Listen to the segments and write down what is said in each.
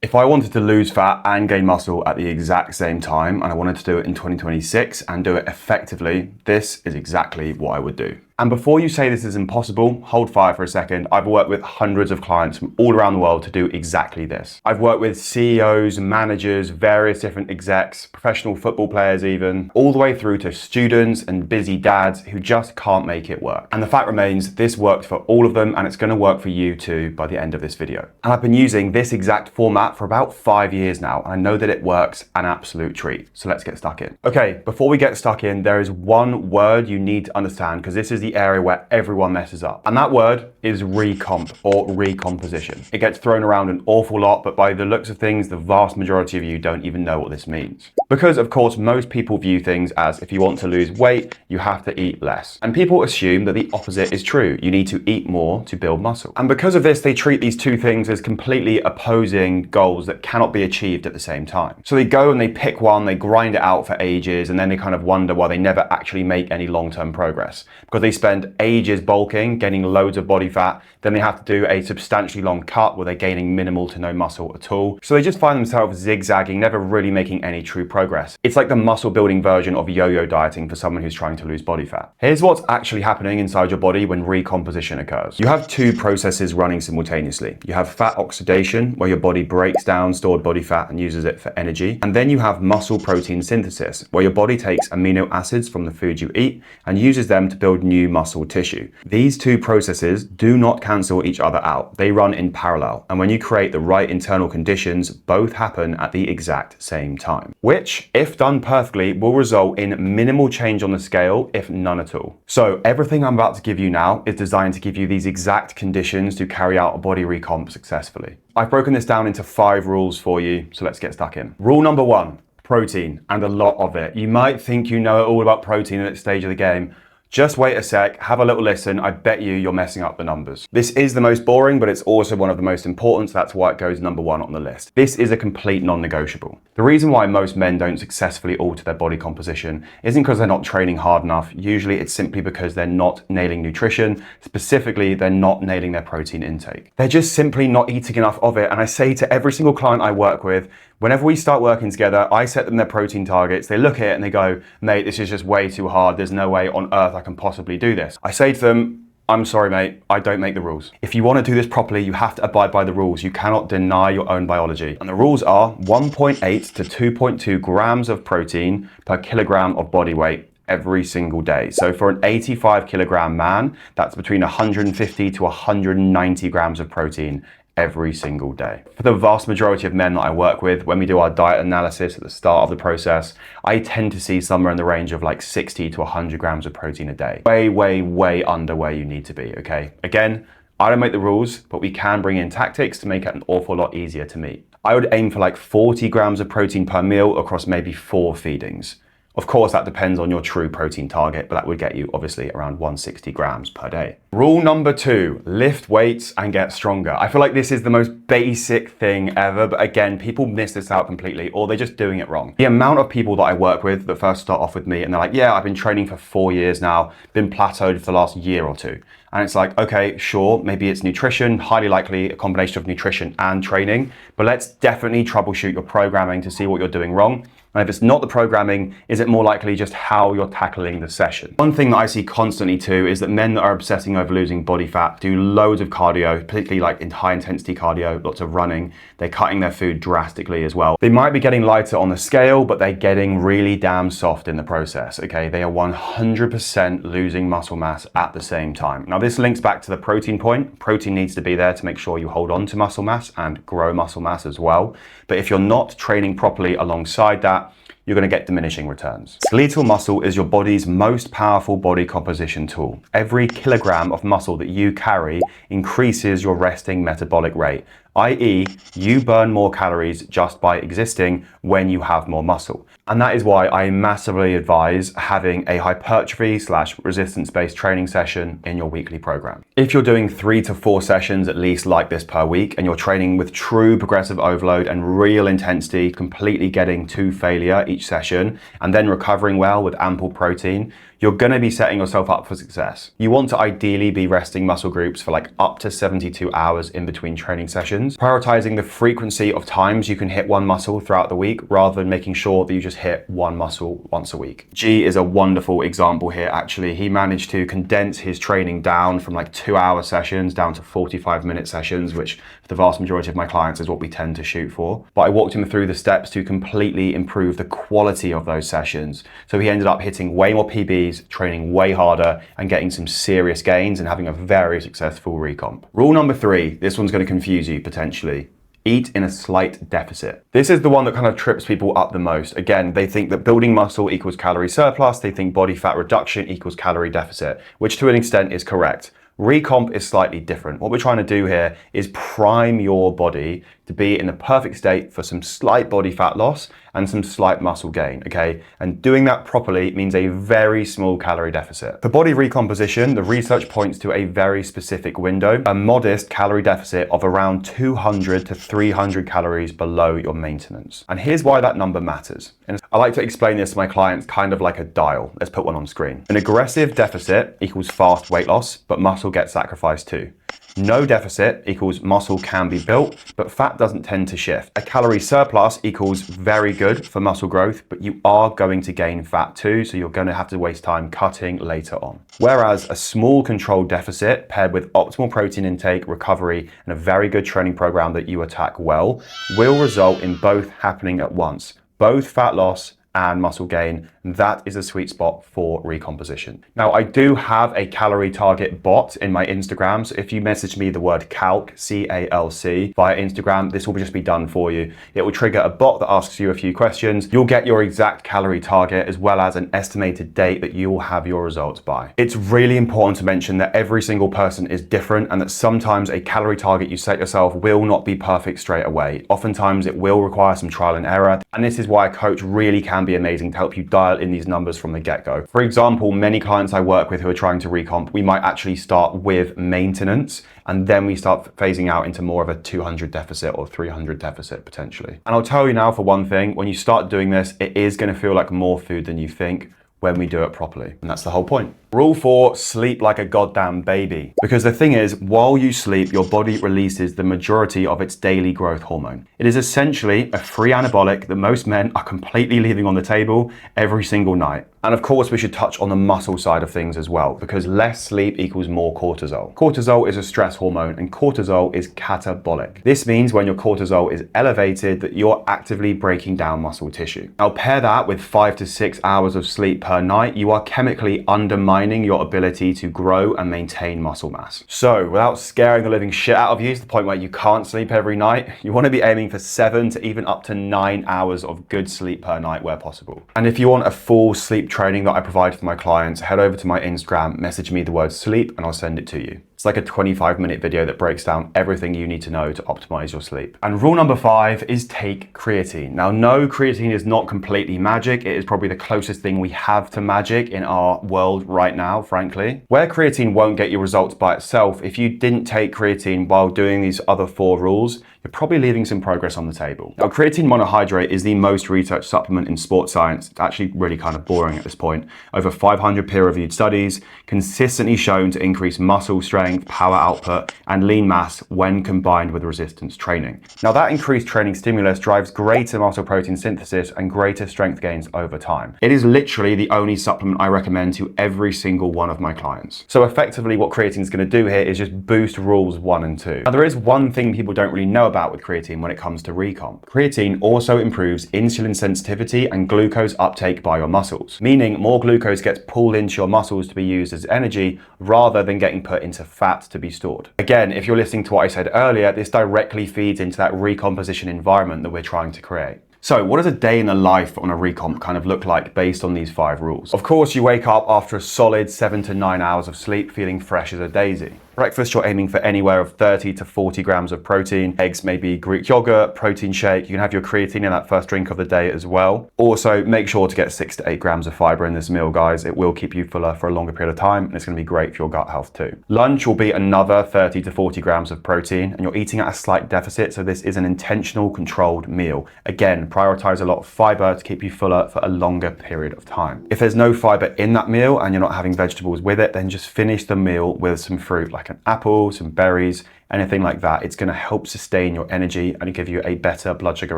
If I wanted to lose fat and gain muscle at the exact same time, and I wanted to do it in 2026 and do it effectively, this is exactly what I would do. And before you say this is impossible, hold fire for a second. I've worked with hundreds of clients from all around the world to do exactly this. I've worked with CEOs, managers, various different execs, professional football players even, all the way through to students and busy dads who just can't make it work. And the fact remains, this worked for all of them and it's gonna work for you too by the end of this video. And I've been using this exact format for about 5 years now, and I know that it works an absolute treat. So let's get stuck in. Okay, before we get stuck in, there is one word you need to understand because this is the area where everyone messes up. And that word is recomp or recomposition. It gets thrown around an awful lot, but by the looks of things, the vast majority of you don't even know what this means. Because of course, most people view things as if you want to lose weight, you have to eat less. And people assume that the opposite is true. You need to eat more to build muscle. And because of this, they treat these two things as completely opposing goals that cannot be achieved at the same time. So they go and they pick one, they grind it out for ages, and then they kind of wonder why they never actually make any long-term progress. Because they spend ages bulking, gaining loads of body fat, then they have to do a substantially long cut where they're gaining minimal to no muscle at all. So they just find themselves zigzagging, never really making any true progress. It's like the muscle building version of yo-yo dieting for someone who's trying to lose body fat. Here's what's actually happening inside your body when recomposition occurs. You have two processes running simultaneously. You have fat oxidation, where your body breaks down stored body fat and uses it for energy. And then you have muscle protein synthesis, where your body takes amino acids from the food you eat and uses them to build new muscle tissue. These two processes do not cancel each other out. They run in parallel. And when you create the right internal conditions, both happen at the exact same time, which, if done perfectly, will result in minimal change on the scale, if none at all. So everything I'm about to give you now is designed to give you these exact conditions to carry out a body recomp successfully. I've broken this down into 5 rules for you, so let's get stuck in. Rule number 1, protein, and a lot of it. You might think you know all about protein at this stage of the game. Just wait a sec, have a little listen, I bet you're messing up the numbers. This is the most boring, but it's also one of the most important, so that's why it goes number 1 on the list. This is a complete non-negotiable. The reason why most men don't successfully alter their body composition isn't because they're not training hard enough. Usually it's simply because they're not nailing nutrition. Specifically, they're not nailing their protein intake. They're just simply not eating enough of it. And I say to every single client I work with, whenever we start working together, I set them their protein targets. They look at it and they go, mate, this is just way too hard. There's no way on earth I can possibly do this. I say to them, I'm sorry, mate, I don't make the rules. If you want to do this properly, you have to abide by the rules. You cannot deny your own biology. And the rules are 1.8 to 2.2 grams of protein per kilogram of body weight every single day. So for an 85 kilogram man, that's between 150 to 190 grams of protein every single day. For the vast majority of men that I work with, when we do our diet analysis at the start of the process, I tend to see somewhere in the range of like 60 to 100 grams of protein a day. Way, way, way under where you need to be, okay? Again, I don't make the rules, but we can bring in tactics to make it an awful lot easier to meet. I would aim for like 40 grams of protein per meal across maybe 4 feedings. Of course, that depends on your true protein target, but that would get you obviously around 160 grams per day. Rule number 2, lift weights and get stronger. I feel like this is the most basic thing ever, but again, people miss this out completely or they're just doing it wrong. The amount of people that I work with that first start off with me and they're like, yeah, I've been training for 4 years now, been plateaued for the last year or 2. And it's like, okay, sure, maybe it's nutrition, highly likely a combination of nutrition and training, but let's definitely troubleshoot your programming to see what you're doing wrong. And if it's not the programming, is it more likely just how you're tackling the session? One thing that I see constantly too is that men that are obsessing over losing body fat do loads of cardio, particularly like in high intensity cardio, lots of running. They're cutting their food drastically as well. They might be getting lighter on the scale, but they're getting really damn soft in the process, okay? They are 100% losing muscle mass at the same time. Now this links back to the protein point. Protein needs to be there to make sure you hold on to muscle mass and grow muscle mass as well. But if you're not training properly alongside that, you're going to get diminishing returns. Skeletal muscle is your body's most powerful body composition tool. Every kilogram of muscle that you carry increases your resting metabolic rate, i.e., you burn more calories just by existing when you have more muscle. And that is why I massively advise having a hypertrophy/resistance-based training session in your weekly program. If you're doing 3 to 4 sessions at least like this per week, and you're training with true progressive overload and real intensity, completely getting to failure each session, and then recovering well with ample protein, you're going to be setting yourself up for success. You want to ideally be resting muscle groups for like up to 72 hours in between training sessions, prioritizing the frequency of times you can hit one muscle throughout the week rather than making sure that you just hit one muscle once a week. G is a wonderful example here, actually. He managed to condense his training down from like 2-hour sessions down to 45-minute sessions, which for the vast majority of my clients is what we tend to shoot for. But I walked him through the steps to completely improve the quality of those sessions. So he ended up hitting way more PBs, training way harder, and getting some serious gains and having a very successful recomp. Rule number 3, this one's going to confuse you potentially. Eat in a slight deficit. This is the one that kind of trips people up the most. Again, they think that building muscle equals calorie surplus. They think body fat reduction equals calorie deficit, which to an extent is correct. Recomp is slightly different. What we're trying to do here is prime your body to be in the perfect state for some slight body fat loss and some slight muscle gain, okay? And doing that properly means a very small calorie deficit. For body recomposition, the research points to a very specific window, a modest calorie deficit of around 200 to 300 calories below your maintenance. And here's why that number matters. And I like to explain this to my clients kind of like a dial. Let's put one on screen. An aggressive deficit equals fast weight loss, but muscle gets sacrificed too. No deficit equals muscle can be built, but fat doesn't tend to shift. A calorie surplus equals very good for muscle growth, but you are going to gain fat too, so you're going to have to waste time cutting later on. Whereas a small controlled deficit paired with optimal protein intake, recovery, and a very good training program that you attack well will result in both happening at once, both fat loss and muscle gain. That is a sweet spot for recomposition. Now, I do have a calorie target bot in my Instagram. So if you message me the word calc, C-A-L-C, via Instagram, this will just be done for you. It will trigger a bot that asks you a few questions. You'll get your exact calorie target as well as an estimated date that you will have your results by. It's really important to mention that every single person is different and that sometimes a calorie target you set yourself will not be perfect straight away. Oftentimes it will require some trial and error. And this is why a coach really can be amazing to help you dial in these numbers from the get-go. For example, many clients I work with who are trying to recomp, we might actually start with maintenance and then we start phasing out into more of a 200 deficit or 300 deficit potentially. And I'll tell you now for one thing, when you start doing this, it is going to feel like more food than you think when we do it properly. And that's the whole point. Rule 4, sleep like a goddamn baby. Because the thing is, while you sleep, your body releases the majority of its daily growth hormone. It is essentially a free anabolic that most men are completely leaving on the table every single night. And of course, we should touch on the muscle side of things as well, because less sleep equals more cortisol. Cortisol is a stress hormone and cortisol is catabolic. This means when your cortisol is elevated that you're actively breaking down muscle tissue. Now pair that with 5 to 6 hours of sleep per night, you are chemically undermining your ability to grow and maintain muscle mass. So without scaring the living shit out of you to the point where you can't sleep every night, you want to be aiming for 7 to even up to 9 hours of good sleep per night where possible. And if you want a full sleep training that I provide for my clients, head over to my Instagram, message me the word sleep, and I'll send it to you. It's like a 25-minute video that breaks down everything you need to know to optimize your sleep. And rule number 5 is take creatine. Now, no, creatine is not completely magic. It is probably the closest thing we have to magic in our world right now, frankly. Where creatine won't get you results by itself, if you didn't take creatine while doing these other 4 rules, you're probably leaving some progress on the table. Now, creatine monohydrate is the most researched supplement in sports science. It's actually really kind of boring at this point. Over 500 peer-reviewed studies, consistently shown to increase muscle strength, power output, and lean mass when combined with resistance training. Now, that increased training stimulus drives greater muscle protein synthesis and greater strength gains over time. It is literally the only supplement I recommend to every single one of my clients. So effectively, what creatine is going to do here is just boost rules 1 and 2. Now, there is one thing people don't really know about with creatine when it comes to recomp. Creatine also improves insulin sensitivity and glucose uptake by your muscles, meaning more glucose gets pulled into your muscles to be used as energy rather than getting put into fat to be stored. Again, if you're listening to what I said earlier, this directly feeds into that recomposition environment that we're trying to create. So what does a day in the life on a recomp kind of look like based on these 5 rules? Of course, you wake up after a solid 7 to 9 hours of sleep feeling fresh as a daisy. Breakfast, you're aiming for anywhere of 30 to 40 grams of protein. Eggs, maybe Greek yogurt, protein shake. You can have your creatine in that first drink of the day as well. Also, make sure to get 6 to 8 grams of fiber in this meal, guys. It will keep you fuller for a longer period of time, and it's going to be great for your gut health too. Lunch will be another 30 to 40 grams of protein, and you're eating at a slight deficit, so this is an intentional, controlled meal. Again, prioritize a lot of fiber to keep you fuller for a longer period of time. If there's no fiber in that meal and you're not having vegetables with it, then just finish the meal with some fruit, like an apple, some berries, anything like that. It's going to help sustain your energy and give you a better blood sugar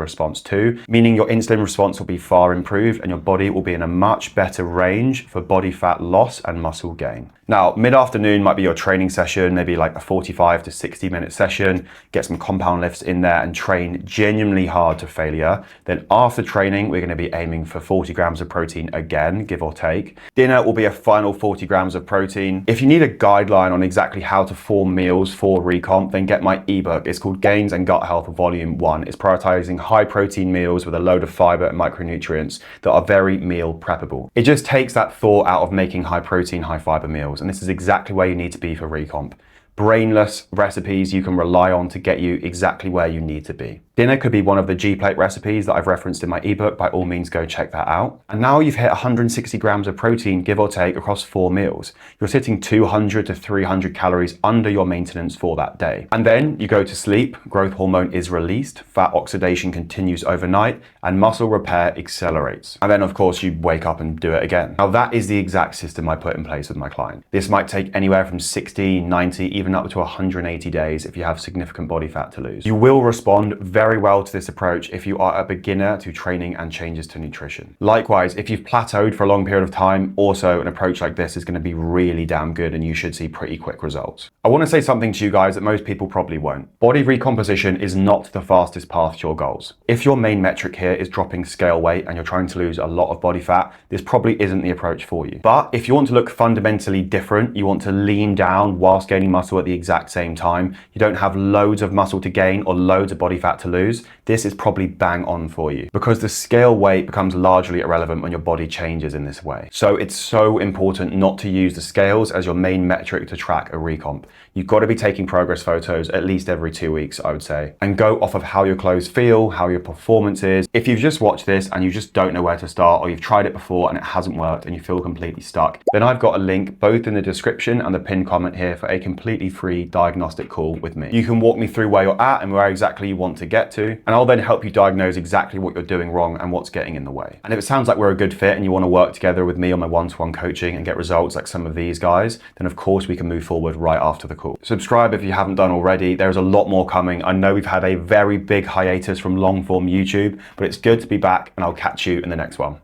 response too, meaning your insulin response will be far improved and your body will be in a much better range for body fat loss and muscle gain. Now, mid-afternoon might be your training session, maybe like a 45 to 60-minute session. Get some compound lifts in there and train genuinely hard to failure. Then after training, we're going to be aiming for 40 grams of protein again, give or take. Dinner will be a final 40 grams of protein. If you need a guideline on exactly how to form meals for Recomp, then get my ebook. It's called Gains and Gut Health Volume 1. It's prioritizing high protein meals with a load of fiber and micronutrients that are very meal preppable. It just takes that thought out of making high protein, high fiber meals. And this is exactly where you need to be for Recomp. Brainless recipes you can rely on to get you exactly where you need to be. Dinner could be one of the G-plate recipes that I've referenced in my ebook. By all means, go check that out. And now you've hit 160 grams of protein, give or take, across 4 meals. You're sitting 200 to 300 calories under your maintenance for that day. And then you go to sleep, growth hormone is released, fat oxidation continues overnight, and muscle repair accelerates. And then, of course, you wake up and do it again. Now, that is the exact system I put in place with my client. This might take anywhere from 60, 90, even up to 180 days if you have significant body fat to lose. You will respond very well to this approach if you are a beginner to training and changes to nutrition. Likewise, if you've plateaued for a long period of time, also an approach like this is going to be really damn good and you should see pretty quick results. I want to say something to you guys that most people probably won't. Body recomposition is not the fastest path to your goals. If your main metric here is dropping scale weight and you're trying to lose a lot of body fat, this probably isn't the approach for you. But if you want to look fundamentally different, you want to lean down whilst gaining muscle at the exact same time, you don't have loads of muscle to gain or loads of body fat to lose, this is probably bang on for you because the scale weight becomes largely irrelevant when your body changes in this way. So it's so important not to use the scales as your main metric to track a recomp. You've got to be taking progress photos at least every 2 weeks, I would say, and go off of how your clothes feel, how your performance is. If you've just watched this and you just don't know where to start, or you've tried it before and it hasn't worked and you feel completely stuck, then I've got a link both in the description and the pinned comment here for a completely free diagnostic call with me. You can walk me through where you're at and where exactly you want to get to, and I'll then help you diagnose exactly what you're doing wrong and what's getting in the way. And if it sounds like we're a good fit and you want to work together with me on my one-to-one coaching and get results like some of these guys, then of course we can move forward right after the call. Subscribe if you haven't done already. There's a lot more coming. I know we've had a very big hiatus from long form YouTube, but it's good to be back and I'll catch you in the next one.